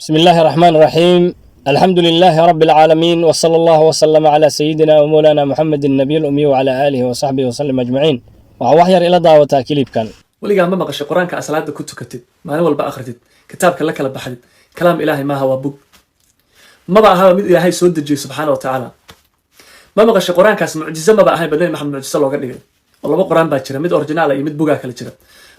بسم الله الرحمن الرحيم. الحمد لله رب العالمين، وصلى الله وسلم على سيدنا ومولانا محمد النبي الأمي وعلى آله وصحبه وسلم أجمعين. وحير إلى دعوة كليب كان ولقى ما مقش القرآن كأصلاة كنت كتب ما أنا ولا بأخرتد كتابك لك لبحدد كلام إلهي ما هو بوك ما بقى هذا إلهي سود الجي سبحانه وتعالى ما مقش القرآن كاس معجزة ما بقى هاي بدل محمد معجزة الله قال والله القرآن باكر مد أورجينال مد بوجا كله كذا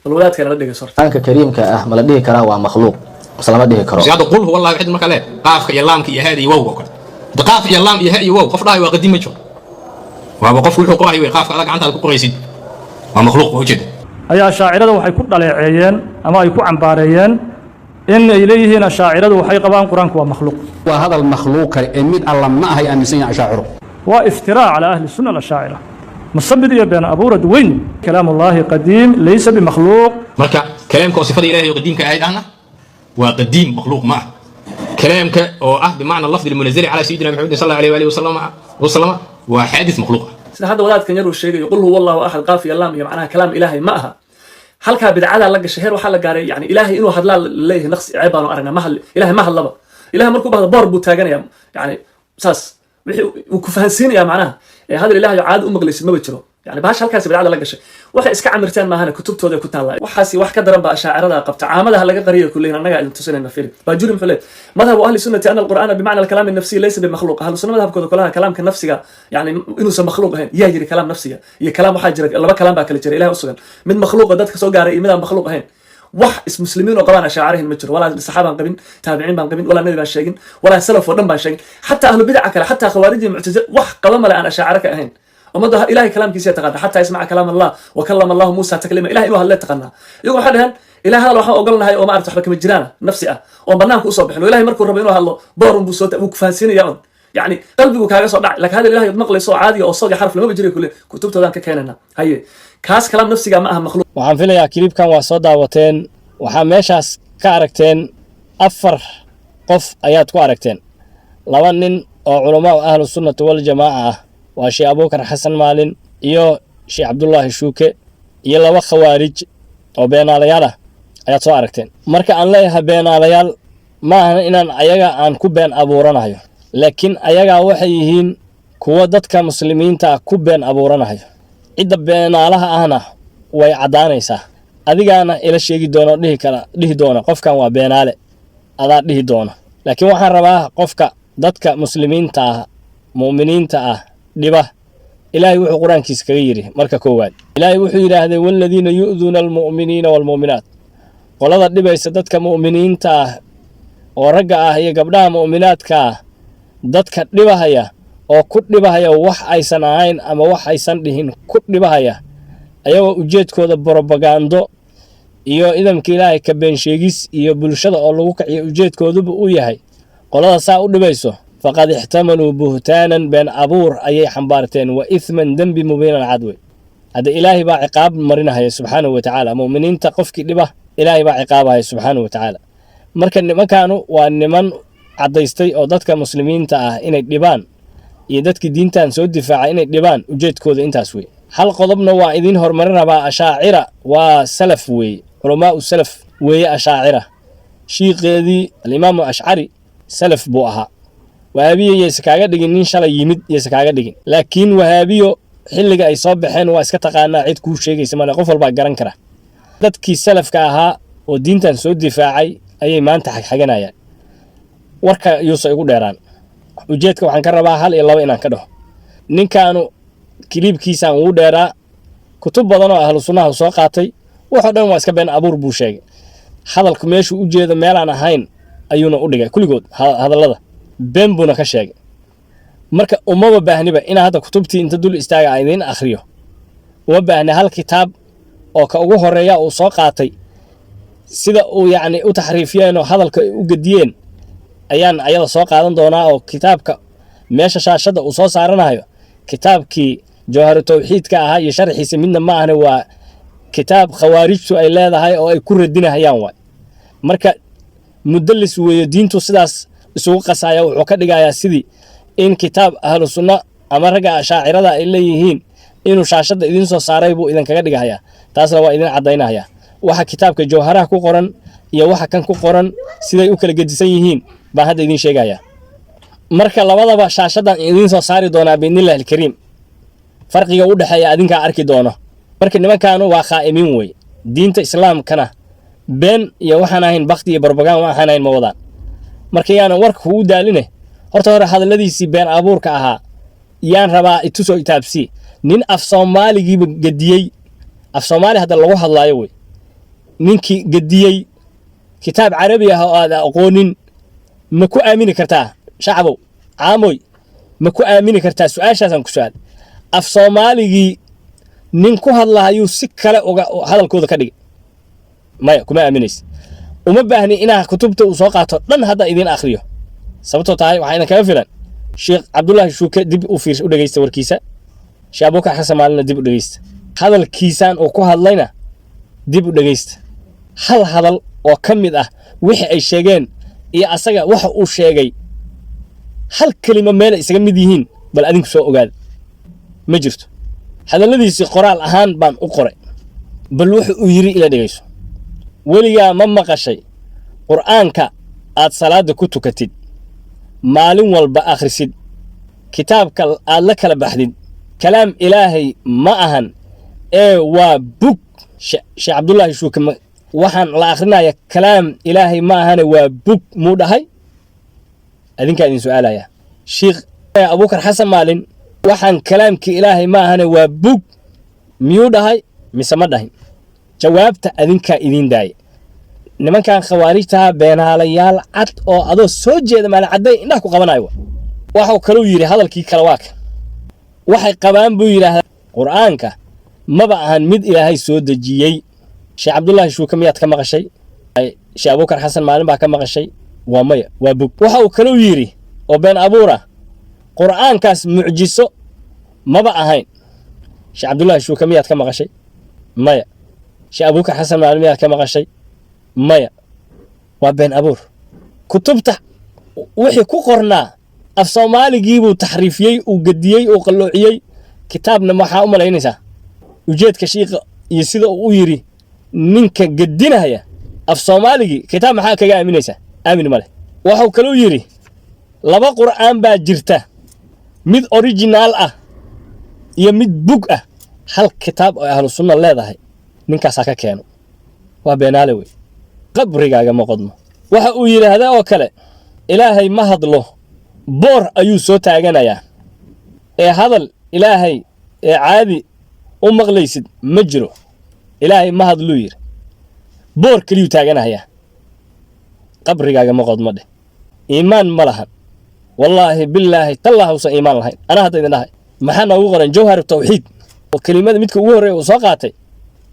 الولاد كانوا لديه صار أنك كريم كأحمد لديه كراه مخلوق سلام لديه كراه زيادة قول هو الله يحد مكاله قاف يلامك يهادي يوو بقاف يلام يهادي يوو قف راي وقديم مجو وهو قف وحو قراي وقاف على عنده كقريسيد ومخلوق وجد ayaa shaacirada waxay ku dhaleeceeyeen ama ay ku cambaareeyeen in ay leeyihiin shaaciradu waxay qabaan quraanku waa makhluuq وهذا المخلوق مid الله ما هي أمسين أشاعره waa iftiraa ala ahli sunna al-shaacira musabid iyo been abuurad weyn kalaam allah qadiim laysa bi makhluuq marka kalaamka sifada ilaahay qadiimka ahayd ahna waa qadiim makhluuq ma kalaamka oo ah bimaana lafdi almunazzal ala sayyidina muhammad sallallahu alayhi wa sallam waa hadith makhluuq sida hadda wadaadkan yar uu sheegay qul huwa allahu ahad qaaf yallam iyo macnaha kalaam ilaahay ma aha halka bidcada la gashay heer waxa la gaaray yani ilaahay inuu hadlaa leeyahay naqsi ceebaan aragna ma hal ilaahay ma hadlaba ilaahay markuu bahdo boor buu taaganaya yani saas wixii uu ku fahansiinaya macnaha هذا الإله عاد مجلس ما بتشرو يعني باش هالكاس بالعادة لقى شيء واحد إسكع عمرتين ما هنا كتب تودا كتان لا وحاسي واحد كدرن بقى شاعر قبت عاملها لقى قرية كلنا نجا انتصرنا النفير بجورم فلت مذهب أهل السنة أن القرآن بمعنى الكلام النفسي ليس بمخلوق أهل السنة مذهب كلها كلام كنفسي يعني إنه مخلوق هين يجري كلام نفسي هي كلام حاجر الله كلام بقى كل جري إله أصلا من مخلوق ذات كسو جاري من مخلوق هين wax ismuslimiin oo qabaan ashaacihin ma jiro wala saxaaban qabin taabiciin baan qabin wala nabi baan sheegin wala salaf oo dhan baan sheegin hatta ahlu bid'a kale hatta khawaarij mu'tazila wax qaba ma la aan ashaacira ka ahayn umada ilaahay kalaamkiisa taqaan hatta ismaa kalaam allah wa kallama allah muusa taklima ilaahay inuu hadla taqana iyagu waxa dhahan ilaahay waxa ogolnahay oo ma aragto waxba kama jiraan nafsi ah oo banaanka u soo bixin ilaahay markuu rabo inuu hadlo boorun buu soo ku faansiinaya يعني قلبي كاغا سو داع لكن هذا الله مقليسو عادي او صوت حرف لما بجري كله كتبتودان ka keenana haye kaas kalaam nafsiga ma aha makhluuq waxaan filayaa kilibkan waa soo daawateen waxaa meeshaas ka aragteen afar qof ayaad ku aragteen laba nin oo culamaa ahlu sunnah wal jamaa ah waa sheekh Abuukar Xasan Maalin iyo sheekh Abdullaahi Shuuke iyo laba khawaarij oo beenaalayaal ah ayaad soo aragteen marka aan leeyahay beenaalayaal ma aha inaan ayaga aan ku been abuuranayo laakiin ayaga waxay yihiin kuwa dadka muslimiinta ku been abuuranayo cid beenaalaha ahna way cadaanaysaa adigaana ila sheegi doono dhihi doona qofkan waa beenaale adaa dhihi doona laakiin waxaan rabaa qofka dadka muslimiinta ah muuminiinta ah dhiba ilaahay wuxuu quraankiisa kaga yiri marka koowaad ilaahay wuxuu yiraahday walladina yu'duna almu'minina walmu'minat qolada dhibaysa dadka muuminiinta ah oo ragga ah iyo gabdhaha mu'minaadka ah dadka dhibahaya oo ku dhibahaya wax aysan ahayn ama wax aysan dhihin ku dhibahaya ayagoo ujeedkooda propaganda iyo idamka ilaahay ka been sheegis iyo bulshada oo lagu kaciyo ujeedkooduba uu yahay qolada saa u dhibayso faqad ihtamalu buhtaanan been abuur ayay xambaarteen wa ithman dambi mubiinan cadwe hada ilaahay baa ciqaab marinaya subhanahu wa ta'ala muuminiinta qofkii dhiba ilaahay baa ciqaabaya subhanahu wa ta'ala marka nimankaanu waa niman cadaystay oo dadka muslimiinta ah inay dhibaan iyo dadkii diintan soo difaaca inay dhibaan ujeedkooda intaas weey hal qodobna waa idin hormarin rabaa ashaacira waa salaf weey culamaa salaf weey ashaacira shiiqeedii al-imaam ash'ari salaf buu ahaa wahabiyo iskaaga dhigin nin shalay yimid iskaaga dhigin laakiin wahabiyo xilliga ay soo baxeen waa iska taqaanaa cid ku sheegaysa ma qof walba garan kara dadkii salafka ahaa oo diintan soo difaacay ayay maanta xaganayaan warka yuusa igu dheeraan ujeedka waxaan ka rabaa hal iyo laba inaan ka dhaho ninkaanu kilibkiisaan ugu dheeraa kutub badan oo ahlu sunnaha soo qaatay wuxuu dhan waa iska been abuur buu sheegay hadalku meeshuu u jeedo meel aan ahayn ayuuna u dhigay kulligood hadallada been buuna ka sheegay marka umaba baahniba in hadda kutubtii inta dul istaaga ay idin akhriyo uma baahna hal kitaab oo ka ugu horeeya uu soo qaatay sida uu yani u taxriifiyeen oo hadalka u gadiyeen ayaan ayada soo qaadan doonaa oo kitaabka meesha shaashada uu soo saaranayo kitaabkii jawhar tawxiidka ahaa iyo sharxiisa midna ma ahna waa kitaab khawaarijtu ay leedahay oo ay ku radinayaan way marka mudallis weeyo diintu sidaas isugu qasaya wuxuu ka dhigayaa sidii in kitaab ahlu sunna ama raga ashaacirada ay leeyihiin inuu shaashada idin soo saaray buu idin kaga dhigayaa taasna waa idin cadaynaya waxa kitaabka jawharaha ku qoran iyo waxa kan ku qoran siday u kala gedisan yihiin baan hadda idiin sheegayaa marka labadaba shaashadan idiin soo saari doonaa biidnillaahi alkariim farqiga u dhexeeya adinkaa arki doono marka nimankaanu waa khaa'imiin wey diinta islaamkana been iyo waxaan ahayn bakti iyo barbagaan waxaan ahayn ma wadaan marka yaanan warka kugu daaline horta hore hadalladiisii been abuurka ahaa yaan rabaa itusoo itaabsii nin af soomaaligiiba gediyey af soomaali hadda lagu hadlaayo wey ninkii gediyey kitaab carabi ah oo aad aqoonin ma ku aamini kartaa shacbow caamoy ma ku aamini kartaa su'aashaasaan ku su'aal af soomaaligii nin ku hadlaayuu si kale uga hadalkooda ka dhigay maya kuma aaminaysa uma baahni inaa kutubta uu soo qaato dhan hadda idiin akhriyo sababtoo tahay waxaa idin kaga filan sheekh cabdullaahi shuuke dib u dhegaysta warkiisa sheekh abuukar xasan maalina dib u dhegaysta hadalkiisaan uu ku hadlayna dib u dhegaysta hal hadal oo ka mid ah wixii ay sheegeen iyo asaga waxa uu sheegay hal kelimo meelay isaga mid yihiin bal adinku soo ogaada ma jirto hadalladiisii qoraal ahaan baan u qoray bal wuxuu uu yidhi ila dhegayso weligaa ma maqashay qur'aanka aad salaadda ku tukatid maalin walba akhrisid kitaabka aad la kala baxdid kalaam ilaahay ma ahan ee waa bug sheekh cabdullaahi shuuke waxaan la akhrinayaa kalaam ilaahay ma ahane waa bug muu dhahay adinkaa idin su'aalaya sheekh abuukar xasan maalin waxaan kalaamkii ilaahay ma ahane waa bug miyuu dhahay mise ma dhahin jawaabta adinkaa idiin daaya nimankan khawaarijtaha beenaalayaal cad oo adoo soo jeeda maalin cadday indhaha ku qabanayo waxuu kaluu yidhi hadalkii kale waa ka waxay qabaan buu yidhaahdaa qur'aanka maba ahan mid ilaahay soo dejiyey sheekh cabdullaahi shuuke miyaad ka maqashay sheekh abuukar xasan maalin baa ka maqashay waa maya waa bug waxa uu kaluu yidhi oo been abuura qur'aankaas mucjiso maba ahayn sheekh cabdullaahi shuuke miyaad ka maqashay maya sheekh abuukar xasan maalin miyaad ka maqashay maya waa been abuur kutubta wixii ku qornaa af soomaaligiibuu taxriifiyey uu gediyey uu qalloociyey kitaabna maxaa u malaynaysaa ujeedka shiiqa iyo sida uu u yidhi ninka gedinaya af soomaaligii kitaab maxaa kaga aaminaysaa aamin ma leh waxuu kaluu yidhi laba qur'aan baa jirta mid originaal ah iyo mid bug ah hal kitaab oo ahlu sunna leedahay ninkaasaa ka keeno waa beenaale wey qabrigaaga ma qodmo waxa uu yidhaahdaa oo kale ilaahay ma hadlo boor ayuu soo taaganayaa ee hadal ilaahay ee caadi u maqlaysid ma jiro ilaahay ma hadluu yidhi boor keliyuu taaganayaa qabrigaaga ma qodmo dheh iimaan ma lahan wallaahi billaahi tallah uusan iimaan lahayn anaa hadda idin dhahay maxaa noogu qoran jawhar tawxiid oo kelimada midka ugu horreeya uu soo qaatay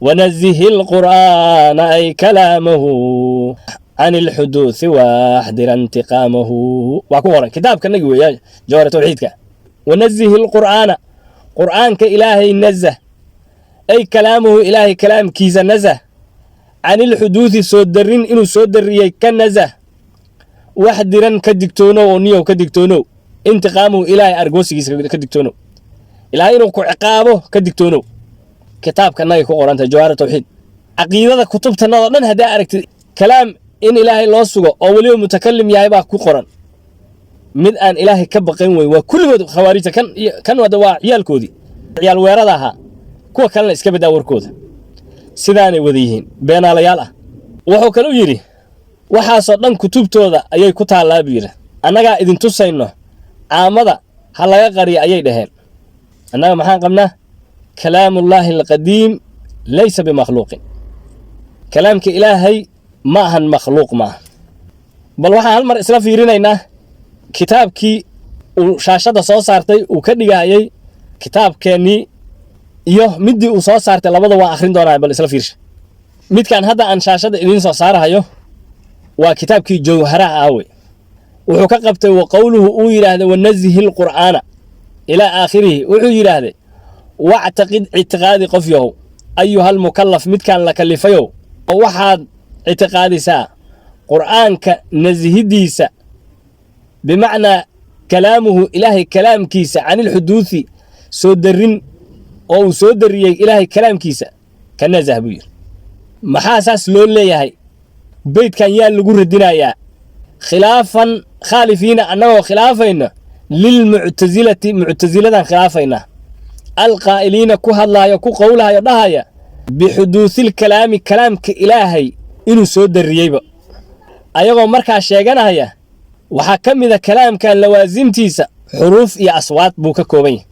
wanazihi alqur'aana ay kalaamahu can ilxuduuthi waaxdira intiqaamahu waa ku qoran kitaabka nagi weeyaa jawhar tawxiidka wanazihi alqur'aana qur'aanka ilaahay nazah ay kalaamuhu ilaahay kalaamkiisa nazah can ilxuduuthi soo darin inuu soo dariyey ka nazah waxdiran ka digtoonow oo niyow ka digtoonow intiqaamuhu ilaahay argoosigiisa ka digtoonow ilaahay inuu ku ciqaabo ka digtoonow kitaabka nagay ku qoranta jawhar tawxiid caqiidada kutubtanada dhan haddaa aragtid kalaam in ilaahay loo sugo oo weliba mutakalim yahay baa ku qoran mid aan ilaahay ka baqan wey waa kulligood khawaarijta kan wada waa ciyaalkoodii ciyaal weerada ahaa kuwa kalena iska badaa warkooda sidaanay wada yihiin beenaalayaal ah wuxuu kaluu yidhi waxaasoo dhan kutubtooda ayay ku taallaa buu yidhi annagaa idin tusayno caamada ha laga qariya ayay dhaheen annaga maxaan qabnaa kalaamullaahi alqadiim laysa bimakhluuqin kalaamka ilaahay ma ahan makhluuq maaha bal waxaan hal mar isla fiirinaynaa kitaabkii uu shaashadda soo saartay uu ka dhigayay kitaabkeennii iyo middii uu soo saartay labada waan akhrin doonaa bal isla fiirsha midkaan hadda aan shaashadda idiin soo saarahayo waa kitaabkii jawharaha aawey wuxuu ka qabtay wa qowluhu uu yidhaahday wanazihi alqur'aana ilaa aakhirihi wuxuu yidhaahday wactaqid ictiqaadi qof yahow ayuhal mukallaf midkaan la kallifayow oo waxaad ictiqaadisaa qur'aanka nasihidiisa bimacnaa kalaamuhu ilaahay kalaamkiisa canilxuduuthi soo darin oo uu soo dariyey ilaahay kalaamkiisa ka nasah buu yidhi maxaa saas loo leeyahay بيت كان يال لقرة يا خلافا خالفين أنه خلافين معتزلة خلافين القائلين كوها الله يكو قولها يضاها بحدوث الكلام كلام كإلهي إنو سود الريبة أيضا مركا شيغانا هيا وحكم إذا كلام كان لوازم تيسا حروف يا أصوات بوكا كوبي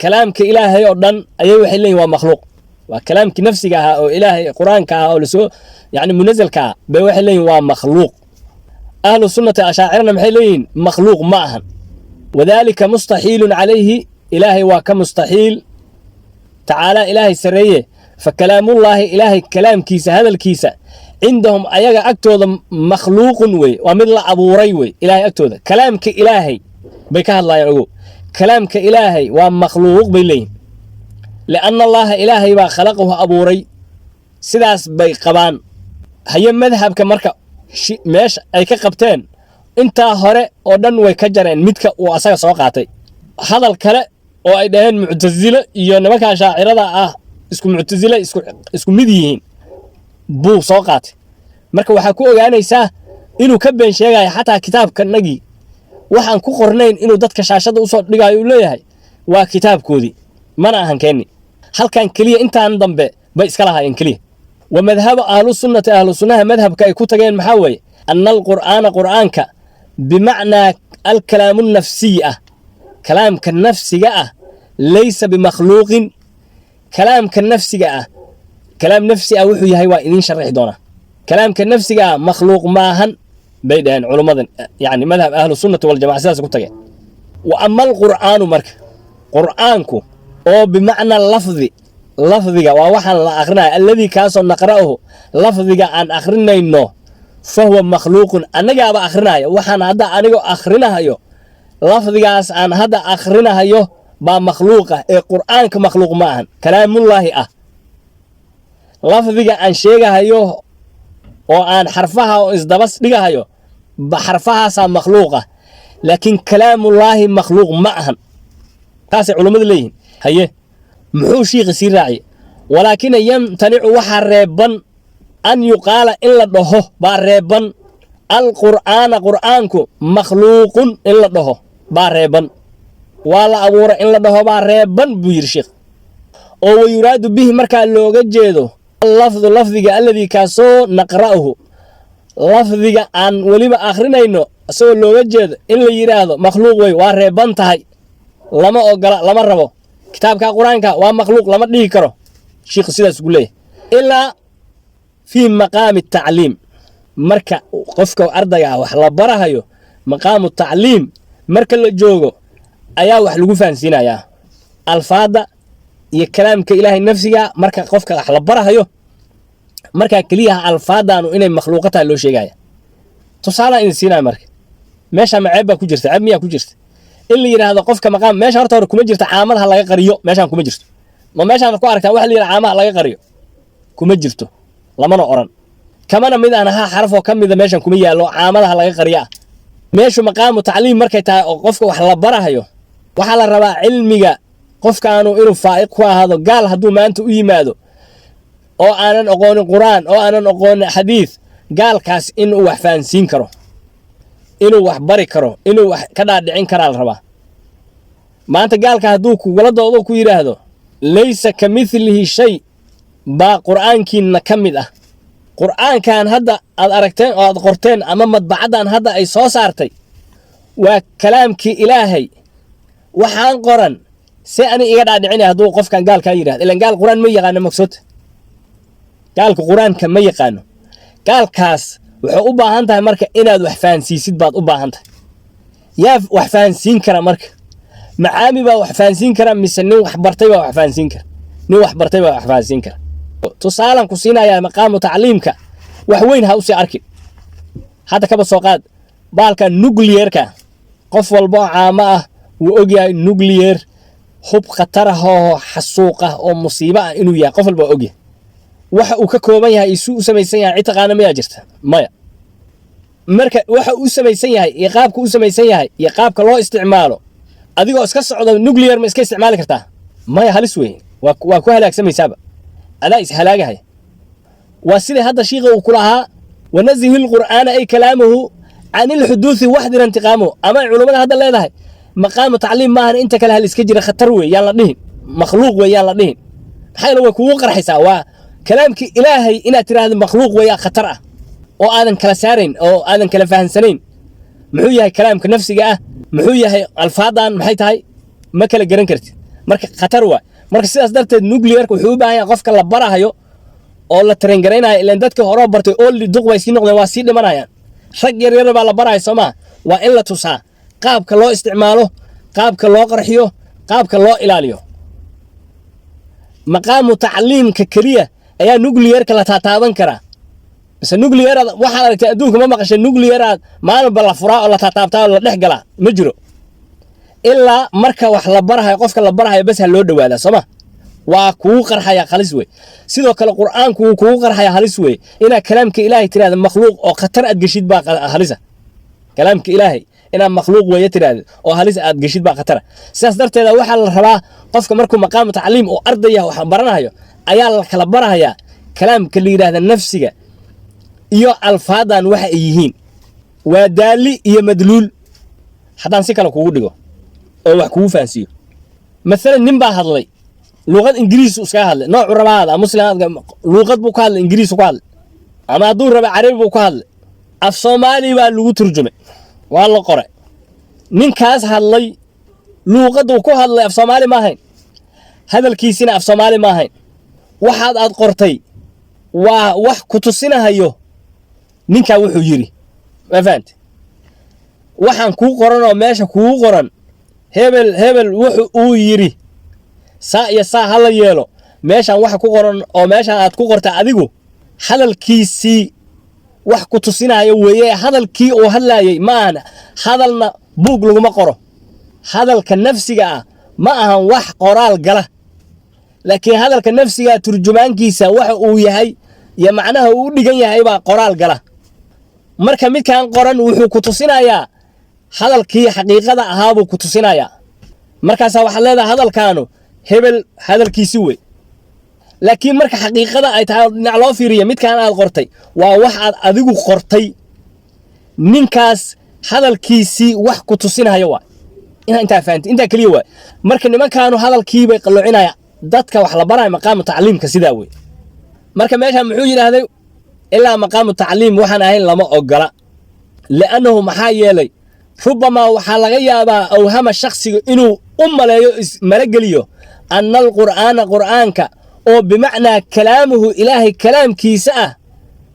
كلام كإلهي أردن أيوه حلين ومخلوق وكلام كنفسي كها أو إلهي قرآن كها أو لسو يعني منزل كها بيوحلين ومخلوق أهل السنة أشاعرنا محلين مخلوق معهم وذلك مستحيل عليه إلهي وكمستحيل تعالى إلهي سرية فكلام الله إلهي كلام كيسة هذا الكيسة عندهم أيها أكتوذ مخلوق وي ومثل أبو ريوي إلهي أكتوذ كلام كإلهي بيكاه الله يقول كلام كإلهي ومخلوق بيلين لأن الله إلهي ما خلقه أبو ري سداس بيقبان هي مذهب كمركة ماش أي كقبتين انت هره oo dhan way ka jareen midka uu asaga soo qaatay hadal kale oo ay dhaheen mu'tazila iyo nimanka shaacirada ah isku mu'tazila isku mid yihiin buu soo qaatay marka waxa ku ogaanaysaa inuu ka been sheegay xataa kitaabka nagi waxaan ku qornayn inuu dadka shaashada u soo dhigayo uu leeyahay waa kitaabkoodii mana ahan keenni halkan kaliya intaan dambe bay iska lahaayeen kaliya wa madhhab ahlus sunnah madhabka ay ku tageen maxaa weeye anna qur'aanka بمعنى الكلام النفسي كلام كالنفسي ليس بمخلوق كلام كالنفسي كلام نفسي وحو يهي وإذن شرح دونا كلام كالنفسي مخلوق ماهن بيدهن علماء يعني مذهب أهل السنة والجماعة ساسا كنت وأما القرآن مرك قرآنكو أو بمعنى اللفظي ووحن لأخرنا الذي كاسو نقرأه لفظي عن أخرنا إنه فهو مخلوق أنا جاب آخرنا وحنا هذا أنا جو آخرنا هيو لفظ جاس عن هذا آخرنا هيو بمخلوقه القرآن كمخلوق معهن كلام الله لفظ جا عن شيء هيو وعن حرفها وإزدبس دقة هيو بحرفها صار مخلوقة لكن كلام الله مخلوق معهن تاسع علماء ليه هيه محوشي غسير راعي ولكن يمتنع وحربا أن يقال إلا ده باربن القرآن مخلوق إلا ده باربن ولا أبور إلا ده باربن بيرشق أو يراد به مركا لوجا جيدو اللفظ الذي كاسو نقرأه لفظ عن ولما آخرنا إنه سو لوجا جيد إلا يراد مخلوق وي واربن تهي لما أقرأ لما ربو كتاب كقرآن ومخلوق لما ديه كرو شيخ سيدس قوليه إلا في مقام التعليم مركا قفك وأرضيا وحلا برهايو مقام التعليم مركا اللي جوغو أيا وحلقو فانسينا يا الفاضة يكلام كإله النفسي مركا قفك وحلا برهايو مركا كليها الفاضة أنو إني مخلوقتها اللو شيغايا تصالة إنسينا مركا ماشا معيبا كجرت عبميا كجرت اللي يرى هذا قفك مقام ماشا هرطور كما جرت عاملها لغا قريو ماشا كما جرت ما ماشا نكو أركتا واحد يرى عاملها لغا قريو كما جرتو لما نقرن كمان ميد أنا حرف وكم إذا ماشان كمية لو عاملها لغي قرية ماشو مقام تعليم مركي تا قفك وحلا برها يو وحلا ربا علمي قف كانوا إنو فائق هذا قال هدو ما أنتو إيمادو أو أنا أقول القرآن أو أنا أقول حديث قال كاس إنو وحفان سين كرو إنو وحبري كرو إنو كدا دعين كرال ربا ما أنت قال كهدوكو ولدو دوكو يراهدو ليس كمثله شيء با قرآنكينا كمد قرآن كان هذا أركتين أو قرتين أمام مطبعدان هذا أي صو صارتي وكلامك إلهي وحان قرن سأني إيقاد عيني هدو قف كان قال كايره إلا قال قرآن ما يقانو مقصود قال قرآن كان ما يقانو قال كاس وحو أباهانتها مركا إناد وحفان سيسيد باد أباهانتها يا وحفان سينكرا مركا معامي با وحفان سينكرا مسنين وحبرتي با وحفان سينكرا نو وحبرتي با وحفان سينكرا تصالن كسينا يا مقام تعليمك وحوين هاوسي أركي هذا كبا سوقات بالك نوكلييركا قف والبا عامة وأوجي نوكليير حب خطره حسوقه أو مصيبة إنه يا قف البا أوجي waxa uu ka kooban yahay isu samaysan yahay citaqaana ma jirta maya marka waxa uu samaysan yahay iyo qaabka uu samaysan yahay iyo qaabka loo isticmaalo adigoo iska socdo nuclear ma iska isticmaali kartaa maya halis weyn waa ku halaagsamaysaaba adaa is halaagahay waa sida hadda shiiqa uu kulahaa ونزه القرآن أي كلامه عن الحدوث وحدنا انتقامه أما علماء هذا لا يدهي مقام تعليم ما أنت كلها الإسكجر خطروي يلا نهن مخلوق ويلا نهن حين هو كوقر حسا وكلامك إلهي إن ترى هذا مخلوق ويا خطرة أو آذن كلا سارين أو آذن كلا فاهن سنين محوية كلامك نفسي جاء محوية الفاضان محيط هاي ما كلا جرين كرت مرك خطروة مرك سياس درت النوكليير وحوبها هي قف كلا برا هيو oo la train gareynaa ilaa dadka hore bartay oo li duq way si noqdeen waa si dhimanayaan rag yar yar baa la baray Soomaa waa in la tusaa qaabka loo isticmaalo qaabka loo qarxiyo qaabka loo ilaaliyo maqaamu tacliimka kaliya ayaa nuclear-ka la taataaban karaa bas nuclear waxa la aragtay adduunka ma maqashay nuclear maalin bal la furaa oo la taataabtaa la dhex galaa ma jiro ilaa marka wax la barahay qofka la barahay bas ha loo dhawaada Soomaa waa kuu qarxaya khalis way sidoo kale quraanku uu kuu qarxaya halis way ina kalaamka ilaahay tiraada makhluuq oo khatar aad gashid baa halisa kalaamka ilaahay ina makhluuq way tiraada oo halis aad gashid baa khatar sidaas darteeda waxa la rabaa qofka markuu maqaam tacliim oo ardayah wax baranayo ayaa la kala barayaa kalaamka la yiraahdo nafsiga iyo alfaadan waxa ay yihiin waa daali iyo madluul hadaan si kale kugu dhigo oo wax kugu faansiyo مثلا nin baa hadlay luqad ingiriis u iska hadlay nooc rabaada muslimaadka luqad buu ka hadlay ingiriis ku hadlay ama haduu raba carabi buu ka hadlay af Soomaali baa lagu turjumay waa la qoray ninkaas hadlay luqad uu ku hadlay af Soomaali ma ahayn hadalkiisina af Soomaali ma ahayn waxaad aad qortay waa wax ku tusinahayo ninka wuxuu yiri ma fahanti waxaan ku qoran oo meesha ku qoran hebel wuxuu uu yiri saa iyo saa hala yeelo meeshan waxa ku qoran oo meeshan aad ku qortay adigu hadalkiisi wax ku tusinayo weeye hadalkii oo hadlayay maana hadalna buug lagu ma qoro hadalka nafsiga ma ahan wax qoraal gala laakiin hadalka nafsiga turjumaankiisa waxa uu yahay ya macnaha uu dhigan yahay baa qoraal gala marka midkaan qoran wuxuu ku tusinayaa hadalkii xaqiiqada ahaa buu ku tusinayaa markaas waxa leedahay hadalkaanu hebel hadalkiisi way laakiin marka xaqiiqada ay tahay dhinac loo fiiriyo midkaan aad qortay waa wax aad adigu qortay ninkaas hadalkiisi wax ku tusinayo waa inta fahanti inta kaliya waa marka nimankaanu hadalkii bay qaloocinaya dadka wax la barayo maqaam tacliimka sida way marka meesha muxuu yiraahday ilaa maqaam tacliim waxaan ahayn lama ogola laanahu maxaa yeelay ربما وحلقة يابا أو هم الشخص إنه لا ملقليه أن القرآن قرآنك أو بمعنى كلامه إلهي كلام كيساء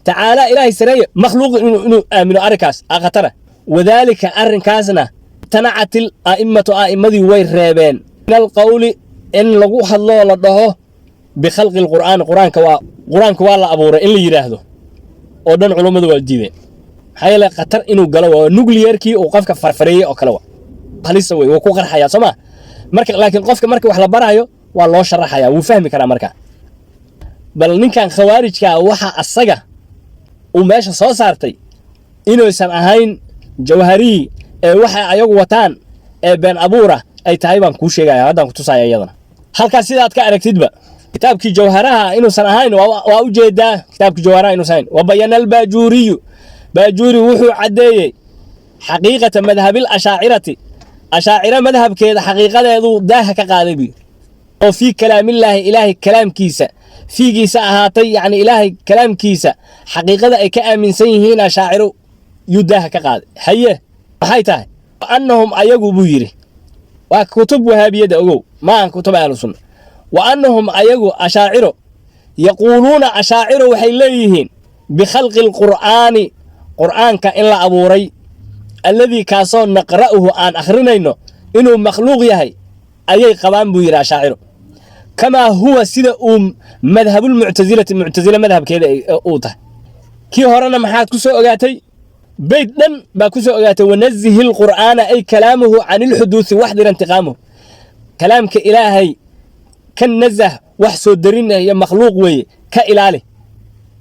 تعالى إلهي سريع مخلوق إنه من أركاس أغتره وذلك أرنكاسنا تنعت الأئمة ذي ويرهبين من القول إن لقوح الله لده بخلق القرآن قرآن كوالا أبورا إن اللي يراهده ودن علوم ذو الجيدين هاي لا خطر إنه قالوا نوكليير كي وقفك فرفرية أو كلوا هلسه وي وكوكر حياة سما مرك لكن قفك مرك وحلا برايو والله شرح حياة وفهم كلام مركا بل نين كان خوارج كا وحا الصجا وماشي صارتي إنه يسمع هاين جوهري وحا أيوة وطان بين أبورة أي تايبان كوشي جاي هذا كتوسع أيضا هل كسيدات كأركتد بقى كتاب كي جوهرها إنه سنة هاين وأوجد كتاب كي جوهرها إنه سين وبين الباجوري باجوري وحو عدي حقيقة مذهب الأشاعرة أشاعرة مذهب كذا حقيقة يضو داها كقالبي وفي كلام الله إلهي كلام كيسة في كيسة هاتي يعني إلهي كلام كيسة حقيقة أي كأمن سيهين أشاعر يداها كقالب حيه وحيته وأنهم أيقوا بيري وكتب وهابية دقوا ما عن كتب أهل السنة وأنهم أيقوا أشاعر يقولون أشاعر وحيليهين بخلق القرآن قرآن كإلا أبوري الذي كاسون نقرأه عن أخرينه إنه مخلوق يهي أي قبان بيرا شاعره كما هو سيدة مذهب المعتزلة مذهب كذا أوته كي هرنا محاد كسو أغاتي بيت دن باكسو أغاتي ونزه القرآن أي كلامه عن الحدوث وحدر انتقامه كلام كإلهي كان نزه وحسو الدرين هي مخلوق وي كإلاله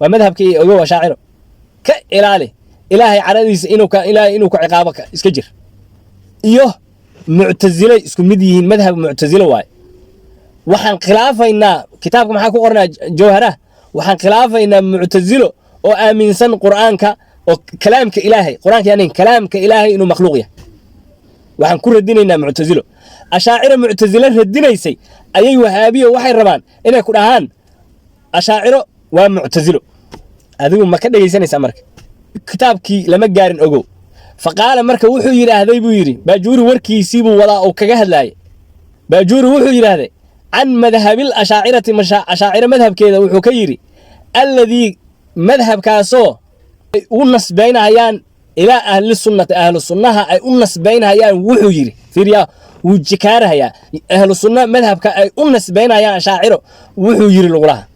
ومذهب كي أغوه شاعره كإلاله إلهي عراديس إنه كعقابك إسكجر إيوه معتزلة إسكو مديهين مذهب معتزلة واي وحن خلافة إن كتابكم حاكو قرنا جوهره وحن خلافة إن معتزلة آمين سن قرآنك وكلامك إلهي قرآنك يعني كلامك إلهي إنه مخلوق يه وحن كل الدين إنه معتزله أشاعر معتزله الدين يسي أي وهابية وحي الربان إنه قرآن أشاعر ومعتزله هذا ما كده يسني سمرك كتابك لما جارن أجو فقال مرك وحو يرى هذا يبويري باجور وركي يسيبوا ولا أو كجهل لاي باجور وحو يرى هذا عن مذهب الأشاعرة أشاعر مذهب كذا وحو كيري الذي مذهب كاسو ونص بين هيان إلى أهل السنة أي ونص بين هيان وحو يري فيريا وجكارها يا أهل السنة مذهب كأي ونص بين هيان أشاعر وحو يري الغراه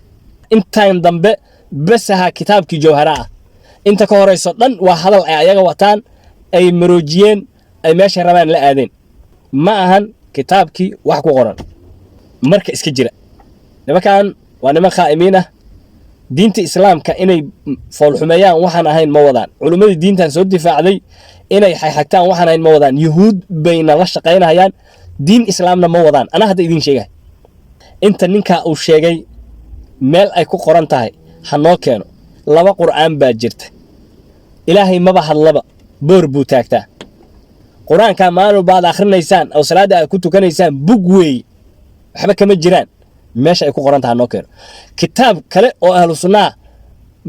انت ينضم بسها كتابك جوهراء انت كهوريس دن وهذا ayaga wataan ay maroojiyeen ay meesha rabaan la aadeen ma ahan kitaabkii wax ku qoran marka iska jira nimankan waa niman khaa'imiin ah diinta islaamka inay fool xumeeyaan waxaan ahayn ma wadaan culimadii diintan soo difaacday inay xayxagtaan waxaan ahayn ma wadaan yahuud bayna la shaqeynayaan diin islaamna ma wadaan ana hadda idin sheegay inta ninka uu sheegay meel ay ku qoran tahay hanoo keeno laba qur'aan baa jirta ilaahay maba hadlaba boor buu taagtaa quraanka maalin baad akhrinaysaan oo salaada ay ku tukanaysaan bug weey waxba kama jiraan meesha ay ku qoran tahay hanoo keeno kitaab kale oo ahlu sunnah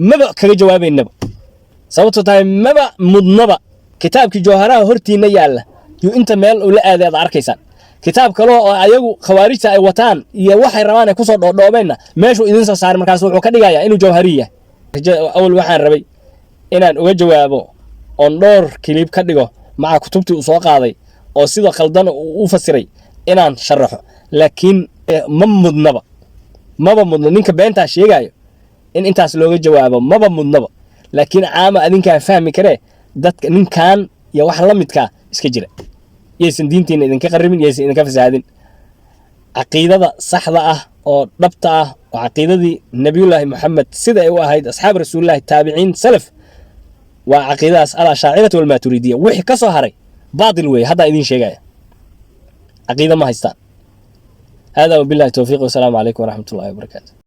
maba kaga jawaabaynaba sababtoo tahay maba mudnaba kitaabkii jawharaha hortiina yaala iyo inta meel uu la aaday arkaysaan kitaab kale oo ayagu khawaarijta ay wataan iyo waxay rabaan ay ku soo dhoodhoobeenna meeshu idin soo saaray markaas wuxuu ka dhigayaa inuu jawhariya أول waxaan rabay inaan uga jawaabo on dhowr clip ka dhigo maca kutubtii uu soo qaaday oo sida qaldan uu fasiray inaan sharaxo laakiin maba mudna ninka beenta sheegayo in intaas looga jawaabo maba mudnaba laakiin caama adinka fahmi kare dadka ninkan iyo wax la midka iska jira yeesan diinteena idinka qarribin yeesan idinka fasaadin aqeedada saxda ah oo dhabta ah وعقيدتي نبي الله محمد سيدة وهاي أصحاب رسول الله التابعين سلف وعقيدة الأشاعرة والماتريدية وحي كصهري باطل وي هذا إذن شيء عقيدة ما هيستان هذا وبالله التوفيق والسلام عليكم ورحمة الله وبركاته